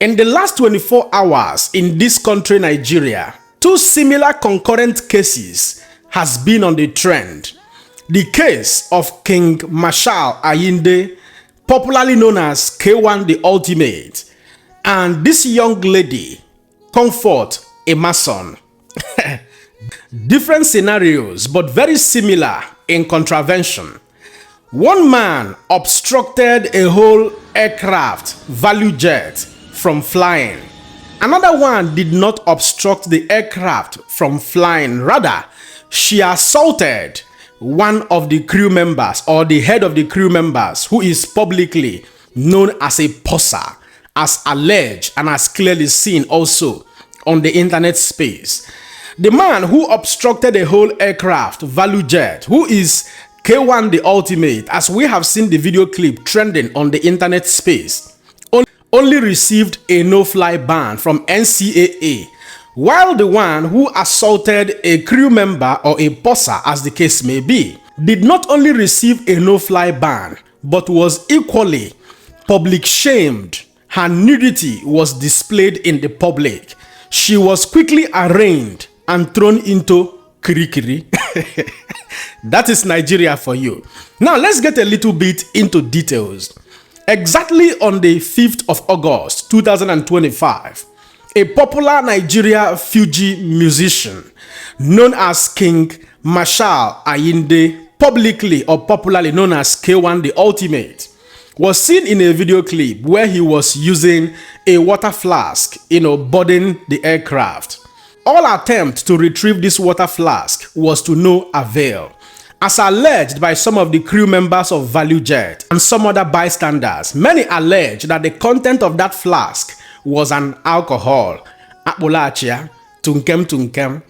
In the last 24 hours in this country, Nigeria, two similar concurrent cases has been on the trend. The case of King Marshal Ayinde, popularly known as K1 the Ultimate, and this young lady, Comfort Emerson. Different scenarios, but very similar in contravention. One man obstructed a whole aircraft, value jet, from flying. Another one did not obstruct the aircraft from flying. Rather, she assaulted one of the crew members, or the head of the crew members, who is publicly known as a posser, as alleged and as clearly seen also on the internet space. The man who obstructed a whole aircraft, value jet, who is K1 the Ultimate, as we have seen the video clip trending on the internet space, only received a no-fly ban from NCAA, while the one who assaulted a crew member or a posser, as the case may be, did not only receive a no-fly ban, but was equally public shamed. Her nudity was displayed in the public. She was quickly arraigned and thrown into kirikiri. That is Nigeria for you. Now let's get a little bit into details. Exactly on the 5th of August 2025, a popular Nigeria Fuji musician known as King Marshal Ayinde, publicly or popularly known as K1 the Ultimate, was seen in a video clip where he was using a water flask, boarding the aircraft. All attempts to retrieve this water flask was to no avail. As alleged by some of the crew members of Value Jet and some other bystanders, many allege that the content of that flask was an alcohol, Bola, tunkem.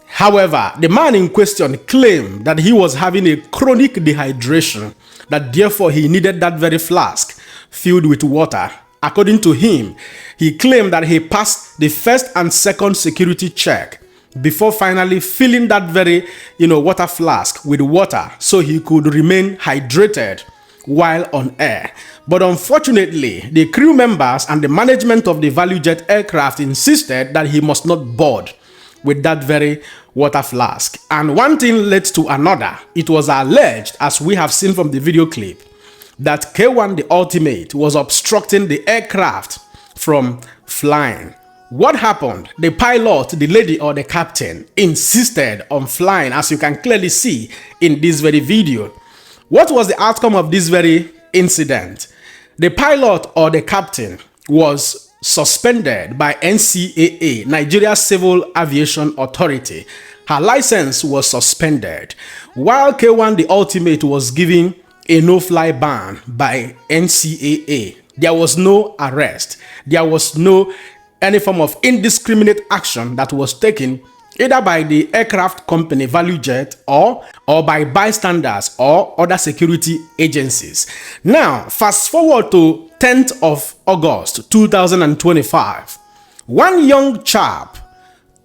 However, the man in question claimed that he was having a chronic dehydration, that therefore he needed that very flask filled with water. According to him, he claimed that he passed the first and second security check before finally filling that very, water flask with water so he could remain hydrated while on air. But unfortunately, the crew members and the management of the Value Jet aircraft insisted that he must not board with that very water flask. And one thing led to another. It was alleged, as we have seen from the video clip, that K1 the Ultimate was obstructing the aircraft from flying. What happened? The pilot, the lady or the captain, insisted on flying, as you can clearly see in this very video. What was the outcome of this very incident? The pilot or the captain was suspended by NCAA, Nigeria Civil Aviation Authority. Her license was suspended, while K1 the Ultimate was given a no-fly ban by NCAA. There was no arrest. There was no any form of indiscriminate action that was taken either by the aircraft company Value Jet or by bystanders or other security agencies. Now, fast forward to 10th of August 2025. One young chap,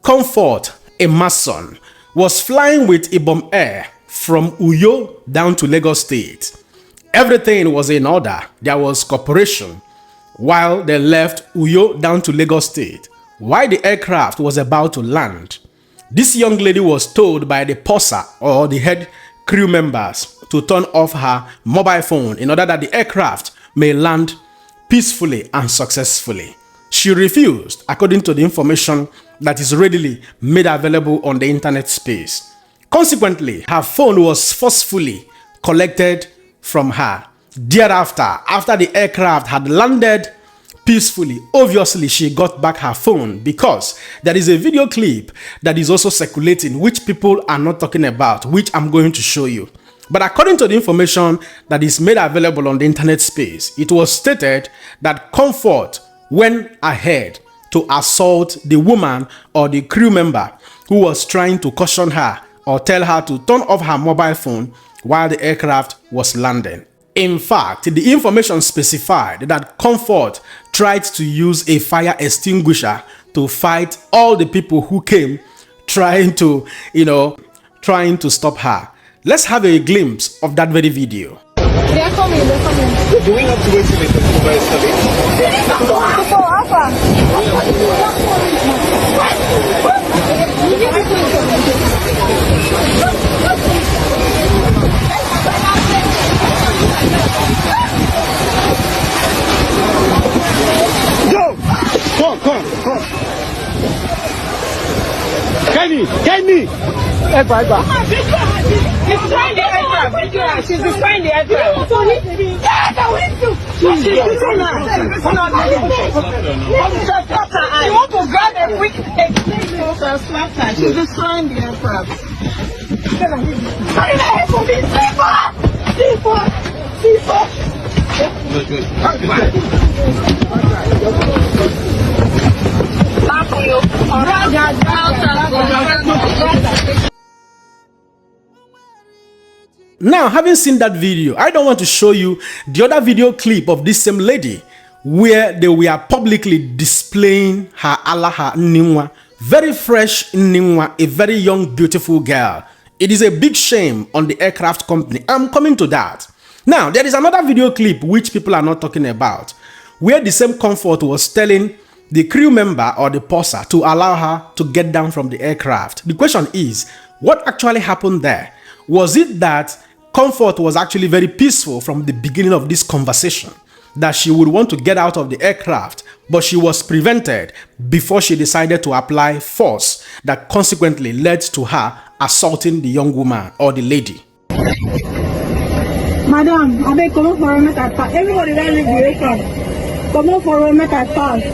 Comfort Emerson, was flying with Ibom Air from Uyo down to Lagos State. Everything was in order. There was cooperation while they left Uyo down to Lagos State. While the aircraft was about to land, this young lady was told by the purser or the head crew members to turn off her mobile phone in order that the aircraft may land peacefully and successfully. She refused, according to the information that is readily made available on the internet space. Consequently, her phone was forcefully collected from her. Thereafter, after the aircraft had landed peacefully, obviously she got back her phone, because there is a video clip that is also circulating which people are not talking about, which I'm going to show you. But according to the information that is made available on the internet space, it was stated that Comfort went ahead to assault the woman or the crew member who was trying to caution her or tell her to turn off her mobile phone while the aircraft was landing. In fact, the information specified that Comfort tried to use a fire extinguisher to fight all the people who came trying to stop her. Let's have a glimpse of that very video. They're coming. Do we have to wait till it escalates? She's destroying the aircraft. You want to grab a quick she's destroying the aircraft. Now, having seen that video, I don't want to show you the other video clip of this same lady where they were publicly displaying her her Ningwa, very fresh Ningwa, a very young, beautiful girl. It is a big shame on the aircraft company. I'm coming to that. Now, there is another video clip which people are not talking about, where the same Comfort was telling the crew member or the purser to allow her to get down from the aircraft. The question is, what actually happened there? Was it that Comfort was actually very peaceful from the beginning of this conversation, that she would want to get out of the aircraft, but she was prevented before she decided to apply force that consequently led to her assaulting the young woman or the lady? Madam, I beg come on for a minute at pass. Everybody that leave the aircraft, come on for a minute at pass.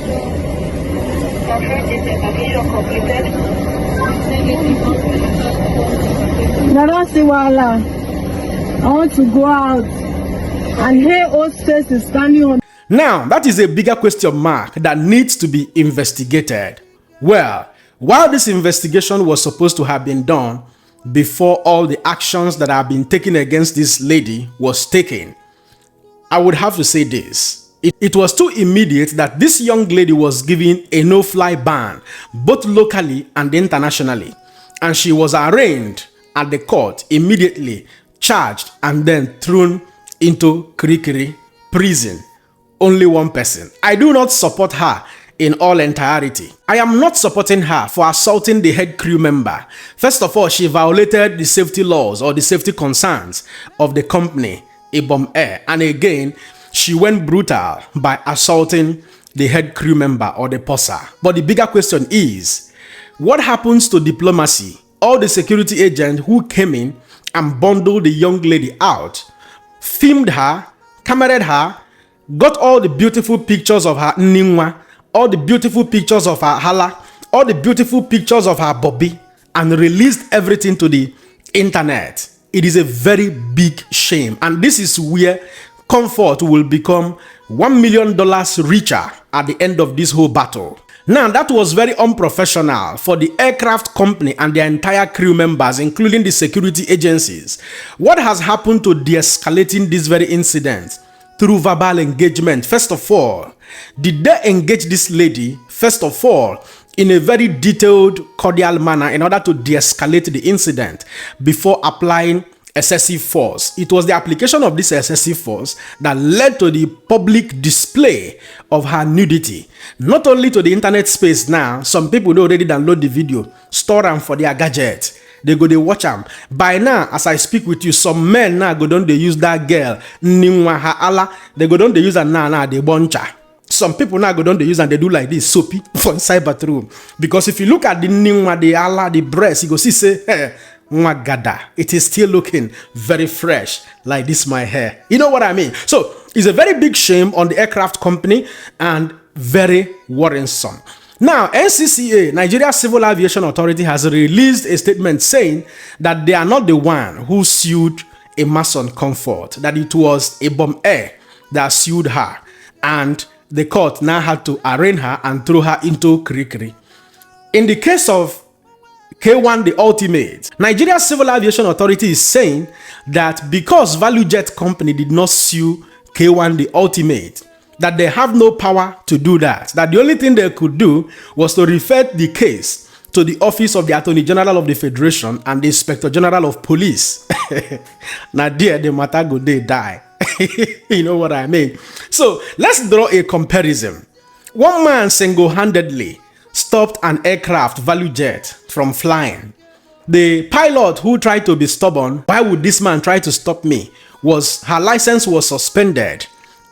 Now don't see Wala. I want to go out, and here hostess is standing on. Now, that is a bigger question mark that needs to be investigated. Well, while this investigation was supposed to have been done before all the actions that have been taken against this lady was taken, I would have to say this. It was too immediate that this young lady was given a no-fly ban, both locally and internationally, and she was arraigned at the court immediately, charged, and then thrown into Kirikiri prison. Only one person. I do not support her in all entirety. I am not supporting her for assaulting the head crew member. First of all, she violated the safety laws or the safety concerns of the company, Ibom Air. And again, she went brutal by assaulting the head crew member or the purser. But the bigger question is, what happens to diplomacy? All the security agents who came in and bundled the young lady out, filmed her, cameraed her, got all the beautiful pictures of her Ningwa, all the beautiful pictures of her Hala, all the beautiful pictures of her Bobby, and released everything to the internet. It is a very big shame. And this is where Comfort will become $1 million richer at the end of this whole battle. Now, that was very unprofessional for the aircraft company and their entire crew members, including the security agencies. What has happened to de-escalating this very incident? Through verbal engagement. First of all, did they engage this lady, first of all, in a very detailed, cordial manner in order to de-escalate the incident before applying excessive force? It was the application of this excessive force that led to the public display of her nudity. Not only to the internet space now, some people already download the video, store them for their gadget. They go, they watch them. By now, as I speak with you, some men now go down, they use that girl, Ningwa Ha'ala, they go down, they use her now, they boncha. Some people now go down, they use and they do like this, soapy, for inside bathroom. Because if you look at the Ningwa, the Allah, the breast, you go see, say, hey, Mwagada, it is still looking very fresh, like this my hair. You know what I mean? So, it's a very big shame on the aircraft company and very worrisome. Now, NCCA, Nigeria Civil Aviation Authority, has released a statement saying that they are not the one who sued a Mason Comfort, that it was Ibom Air that sued her, and the court now had to arraign her and throw her into Kirikiri. In the case of K1 the Ultimate, Nigeria Civil Aviation Authority is saying that because Value Jet Company did not sue K1 the Ultimate, that they have no power to do that. That the only thing they could do was to refer the case to the Office of the Attorney General of the Federation and the Inspector General of Police. Now there, the matter go, they die. You know what I mean? So let's draw a comparison. One man single-handedly stopped an aircraft, Value Jet, from flying. The pilot who tried to be stubborn, why would this man try to stop me? Her license was suspended,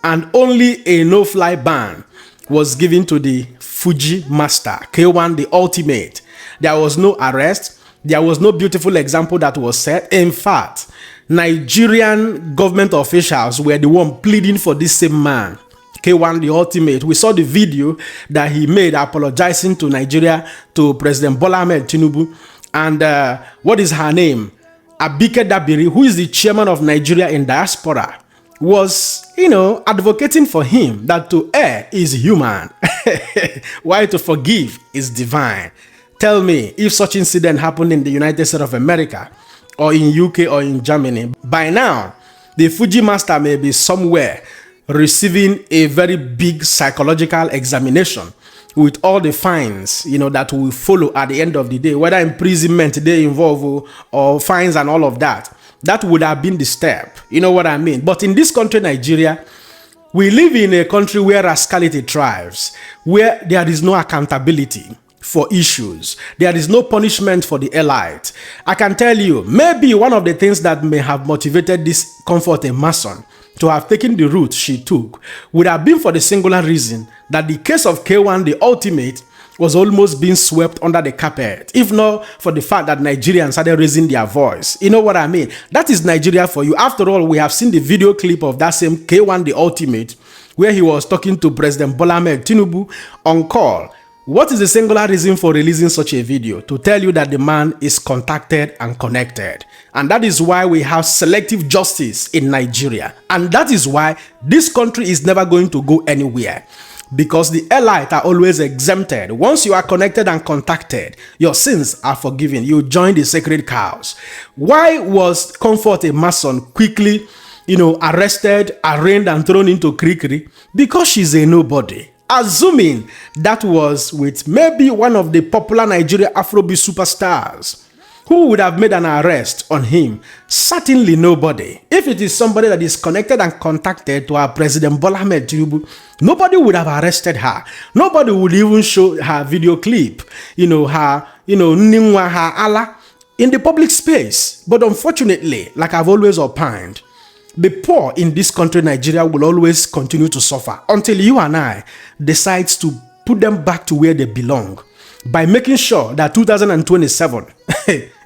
and only a no-fly ban was given to the Fuji master, K1 the Ultimate. There was no arrest, There was no beautiful example that was set. In fact, Nigerian government officials were the one pleading for this same man, K1 the ultimate. We saw the video that he made apologizing to Nigeria, to President Bola Tinubu, and what is her name? Abike Dabiri, who is the chairman of Nigeria in diaspora, was, advocating for him that to err is human, while to forgive is divine. Tell me, if such incident happened in the United States of America, or in UK, or in Germany, by now, the Fuji master may be somewhere receiving a very big psychological examination with all the fines, that will follow at the end of the day, whether imprisonment they involve or fines and all of that. That would have been the step. You know what I mean? But in this country, Nigeria, we live in a country where rascality thrives, where there is no accountability for issues. There is no punishment for the elite. I can tell you, maybe one of the things that may have motivated this Comfort Mason to have taken the route she took would have been for the singular reason that the case of K1, the ultimate, was almost being swept under the carpet, if not for the fact that Nigerians started raising their voice. You know what I mean? That is Nigeria for you. After all, we have seen the video clip of that same K1, the ultimate, where he was talking to President Bola Tinubu on call. What is the singular reason for releasing such a video? To tell you that the man is contacted and connected. And that is why we have selective justice in Nigeria. And that is why this country is never going to go anywhere. Because the elite are always exempted. Once you are connected and contacted, your sins are forgiven. You join the sacred cows. Why was Comfort Mason quickly, arrested, arraigned, and thrown into Krikri? Because she's a nobody. Assuming that was with maybe one of the popular Nigeria Afrobeat superstars, who would have made an arrest on him? Certainly nobody. If it is somebody that is connected and contacted to our President Bola Tinubu, nobody would have arrested her. Nobody would even show her video clip, her Ningwa, her Allah, in the public space. But unfortunately, like I've always opined, the poor in this country, Nigeria, will always continue to suffer until you and I decide to put them back to where they belong by making sure that 2027,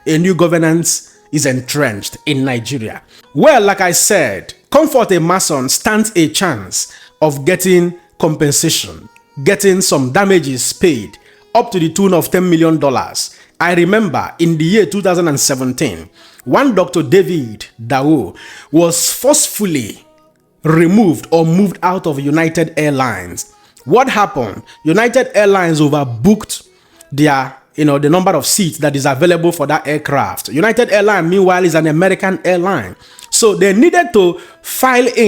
a new governance is entrenched in Nigeria. Well, like I said, Comfort Mason stands a chance of getting compensation, getting some damages paid up to the tune of $10 million. I remember in the year 2017, one Dr. David Dao was forcefully removed or moved out of United Airlines. What happened? United Airlines overbooked their, the number of seats that is available for that aircraft. United Airlines, meanwhile, is an American airline. So they needed to fit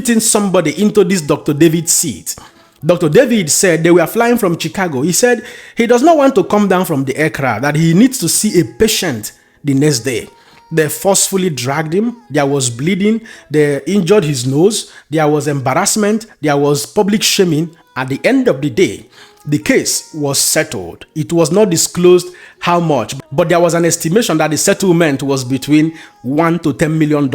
in somebody into this Dr. David seat. Dr. David said they were flying from Chicago. He said he does not want to come down from the aircraft, that he needs to see a patient the next day. They forcefully dragged him. There was bleeding. They injured his nose. There was embarrassment. There was public shaming. At the end of the day, the case was settled. It was not disclosed how much, but there was an estimation that the settlement was between $1 to $10 million.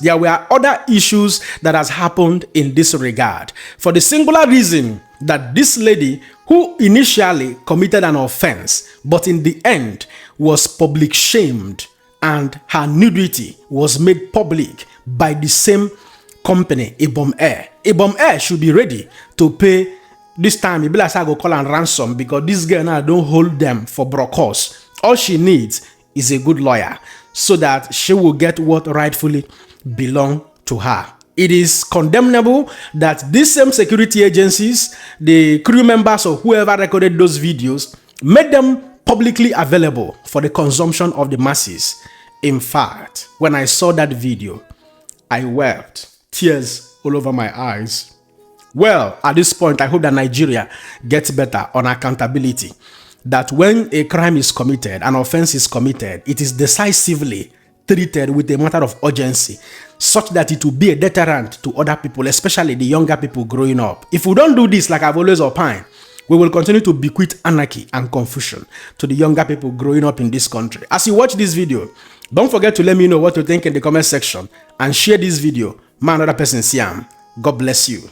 There were other issues that has happened in this regard, for the singular reason that this lady, who initially committed an offense, but in the end was public shamed, and her nudity was made public by the same company, Ibom Air. Ibom Air should be ready to pay. This time, it be like I go call and ransom, because this girl now don't hold them for brokers. All she needs is a good lawyer so that she will get what rightfully belong to her. It is condemnable that these same security agencies, the crew members or whoever recorded those videos, made them publicly available for the consumption of the masses. In fact, when I saw that video, I wept, tears all over my eyes. Well, at this point, I hope that Nigeria gets better on accountability. That when a crime is committed, an offense is committed, it is decisively treated with a matter of urgency, such that it will be a deterrent to other people, especially the younger people growing up. If we don't do this, like I've always opined, we will continue to bequeath anarchy and confusion to the younger people growing up in this country. As you watch this video, don't forget to let me know what you think in the comment section, and share this video. Man, another person, Siam. God bless you.